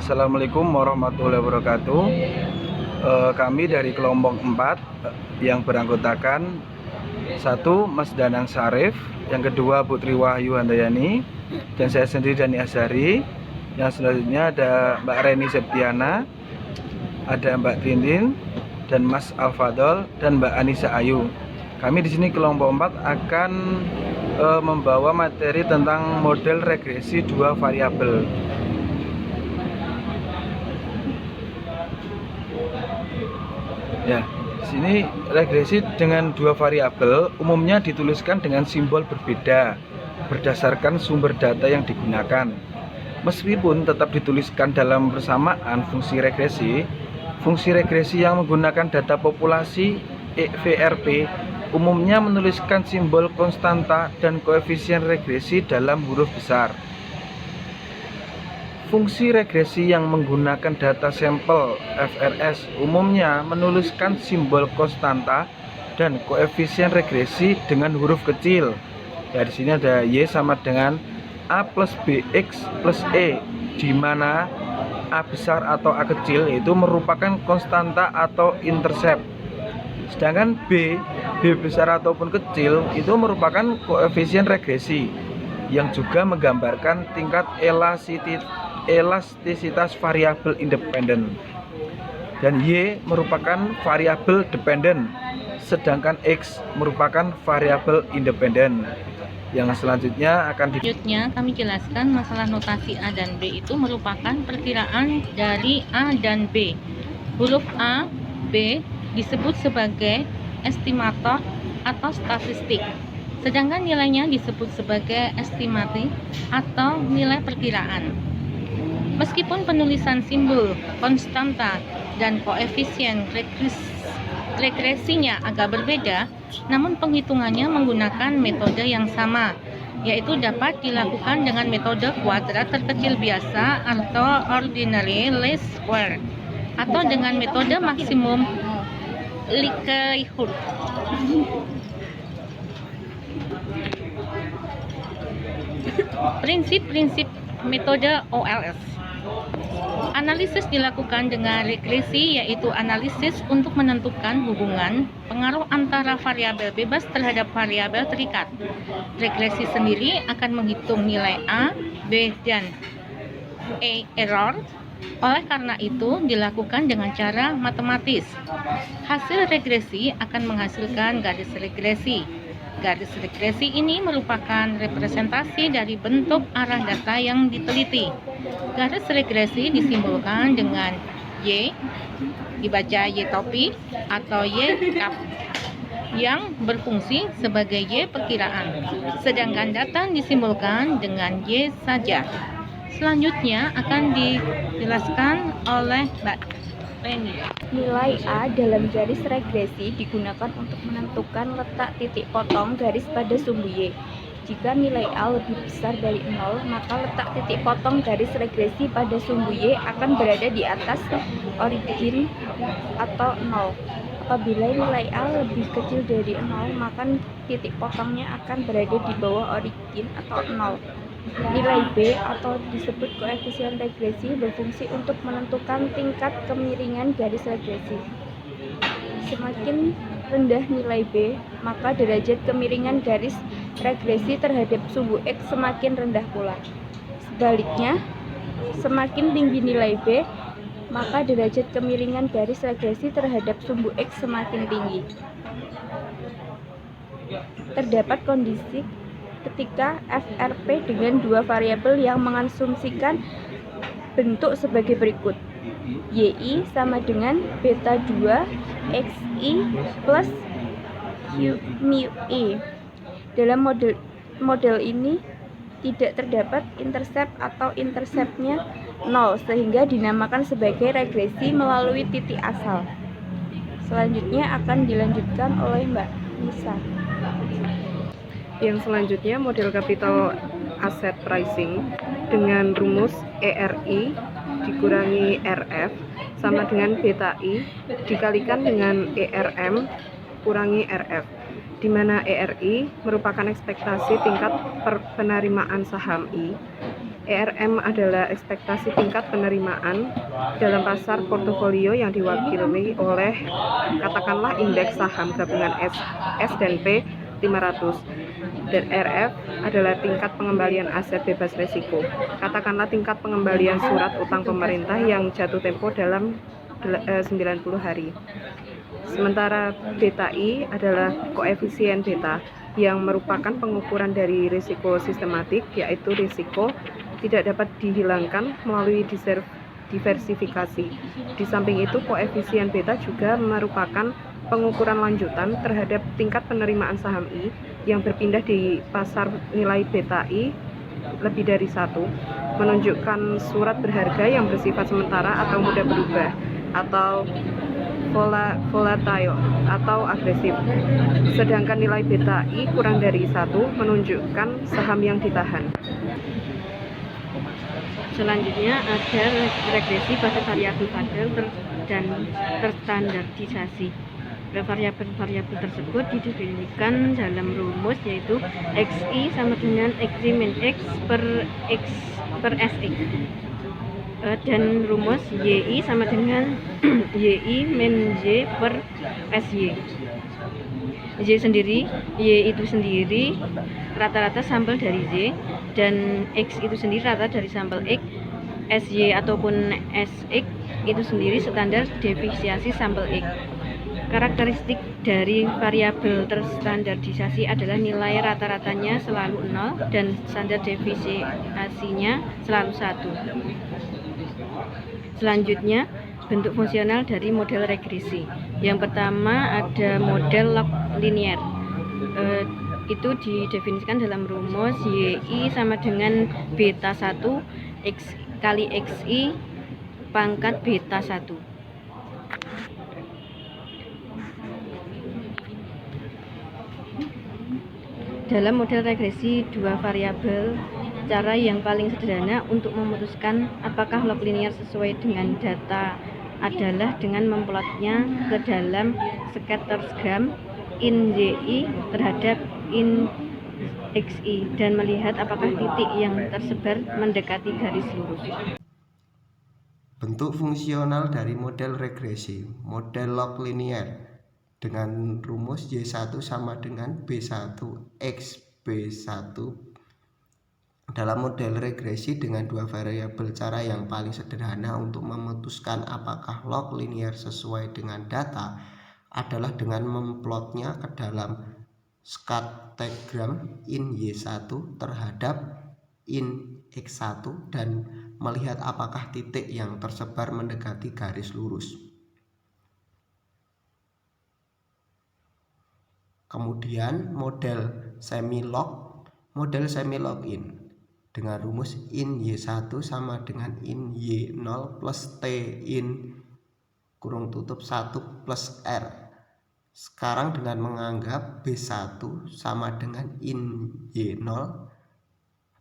Assalamualaikum warahmatullahi wabarakatuh. Kami dari kelompok 4 yang beranggotakan 1 Mas Danang Syarif, yang kedua Putri Wahyu Handayani, dan saya sendiri Dani Azhari. Yang selanjutnya ada Mbak Reni Septiana, ada Mbak Tintin, dan Mas Alfadol, dan Mbak Anissa Ayu. Kami di sini kelompok 4 akan membawa materi tentang model regresi dua variabel. Ya, di sini regresi dengan dua variabel umumnya dituliskan dengan simbol berbeda berdasarkan sumber data yang digunakan. Meskipun tetap dituliskan dalam persamaan fungsi regresi yang menggunakan data populasi EVRP umumnya menuliskan simbol konstanta dan koefisien regresi dalam huruf besar. Fungsi regresi yang menggunakan data sampel FRS umumnya menuliskan simbol konstanta dan koefisien regresi dengan huruf kecil. Ya, di sini ada Y sama dengan A plus BX plus E, di mana A besar atau A kecil itu merupakan konstanta atau intercept. Sedangkan B besar ataupun kecil itu merupakan koefisien regresi yang juga menggambarkan tingkat elastisitas variabel independen. Dan Y merupakan variabel dependen, sedangkan X merupakan variabel independen. Yang selanjutnya kami jelaskan masalah notasi A dan B itu merupakan perkiraan dari A dan B. Huruf A, B disebut sebagai estimator atau statistik, sedangkan nilainya disebut sebagai estimasi atau nilai perkiraan. Meskipun penulisan simbol konstanta dan koefisien regresinya agak berbeda, namun penghitungannya menggunakan metode yang sama, yaitu dapat dilakukan dengan metode kuadrat terkecil biasa atau ordinary least square, atau dengan metode maksimum likelihood. Prinsip-prinsip metode OLS. Analisis dilakukan dengan regresi, yaitu analisis untuk menentukan hubungan pengaruh antara variabel bebas terhadap variabel terikat. Regresi sendiri akan menghitung nilai A, B, dan E error. Oleh karena itu, dilakukan dengan cara matematis. Hasil regresi akan menghasilkan garis regresi. Garis regresi ini merupakan representasi dari bentuk arah data yang diteliti. Garis regresi disimbolkan dengan Y, dibaca Y topi atau Y cap, yang berfungsi sebagai Y perkiraan, sedangkan data disimbolkan dengan Y saja. Selanjutnya akan dijelaskan oleh Mbak Reni. Nilai A dalam garis regresi digunakan untuk menentukan letak titik potong garis pada sumbu Y. Jika nilai A lebih besar dari 0, maka letak titik potong garis regresi pada sumbu Y akan berada di atas origin atau 0. Apabila nilai A lebih kecil dari 0, maka titik potongnya akan berada di bawah origin atau 0. Nilai B atau disebut koefisien regresi berfungsi untuk menentukan tingkat kemiringan garis regresi. Semakin rendah nilai B, maka derajat kemiringan garis regresi terhadap sumbu X semakin rendah pula. Sebaliknya, semakin tinggi nilai B, maka derajat kemiringan garis regresi terhadap sumbu X semakin tinggi. Terdapat kondisi ketika FRP dengan dua variabel yang mengasumsikan bentuk sebagai berikut. YI sama dengan beta 2 XI plus Q mu I. Dalam model ini tidak terdapat intercept atau interceptnya 0, sehingga dinamakan sebagai regresi melalui titik asal. Selanjutnya akan dilanjutkan oleh Mbak Nisa. Yang selanjutnya model capital asset pricing dengan rumus ERI dikurangi RF sama dengan beta I dikalikan dengan ERM kurangi RF, di mana ERI merupakan ekspektasi tingkat penerimaan saham I ERM adalah ekspektasi tingkat penerimaan dalam pasar portofolio yang diwakili oleh katakanlah indeks saham gabungan S dan P 500. Dan RF adalah tingkat pengembalian aset bebas risiko. Katakanlah tingkat pengembalian surat utang pemerintah yang jatuh tempo dalam 90 hari. Sementara beta I adalah koefisien beta yang merupakan pengukuran dari risiko sistematik, yaitu risiko tidak dapat dihilangkan melalui diversifikasi. Di samping itu, koefisien beta juga merupakan pengukuran lanjutan terhadap tingkat penerimaan saham I yang berpindah di pasar nilai beta I lebih dari 1, menunjukkan surat berharga yang bersifat sementara atau mudah berubah, atau volatile atau agresif. Sedangkan nilai beta I kurang dari 1 menunjukkan saham yang ditahan. Selanjutnya ada regresi pada variabel tabel dan terstandardisasi. Variabel-variabel tersebut didefinisikan dalam rumus, yaitu XI sama dengan XI min X per SX, dan rumus YI sama dengan YI min Y per SY. Y itu sendiri rata-rata sampel dari Y, dan X itu sendiri rata dari sampel X. SY ataupun SX itu sendiri standar deviasi sampel X. Karakteristik dari variabel terstandardisasi adalah nilai rata-ratanya selalu 0 dan standar deviasinya selalu 1. Selanjutnya, bentuk fungsional dari model regresi. Yang pertama ada model log linear. Itu didefinisikan dalam rumus YI sama dengan beta 1 X kali XI pangkat beta 1. Dalam model regresi dua variabel, cara yang paling sederhana untuk memutuskan apakah log linear sesuai dengan data adalah dengan memplotnya ke dalam scattergram in YI terhadap in XI dan melihat apakah titik yang tersebar mendekati garis lurus. Bentuk fungsional dari model regresi, model log linear dengan rumus Y1 sama dengan B1 X B1. Dalam model regresi dengan dua variabel, cara yang paling sederhana untuk memutuskan apakah log linear sesuai dengan data adalah dengan memplotnya ke dalam scattergram in Y1 terhadap in X1 dan melihat apakah titik yang tersebar mendekati garis lurus. Kemudian model semi-log in dengan rumus in Y1 sama dengan in Y0 plus T in kurung tutup 1 plus R. Sekarang dengan menganggap B1 sama dengan in Y0,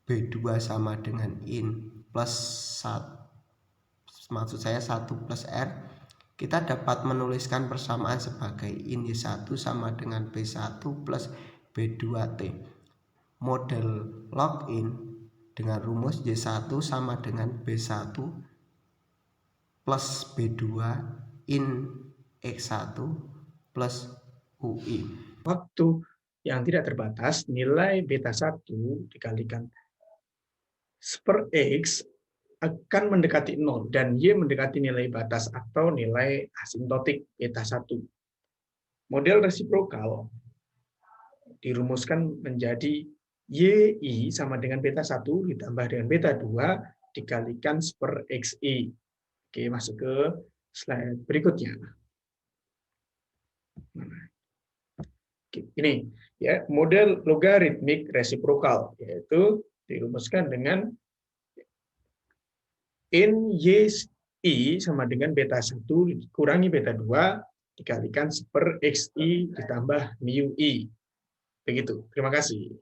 B2 sama dengan in plus 1, maksud saya 1 plus R, kita dapat menuliskan persamaan sebagai in Y1 sama dengan B1 plus B2T. Model log in dengan rumus Y1 sama dengan B1 plus B2 in X1 plus UI. Waktu yang tidak terbatas, nilai beta 1 dikalikan per X akan mendekati 0 dan Y mendekati nilai batas atau nilai asintotik beta 1. Model resiprokal dirumuskan menjadi YI sama dengan beta 1 ditambah dengan beta 2 dikalikan per XI. Oke, masuk ke slide berikutnya. Oke, ini ya model logaritmik resiprokal, yaitu dirumuskan dengan in YI sama dengan beta 1 dikurangi beta 2 dikalikan per XI ditambah mu I. Begitu. Terima kasih.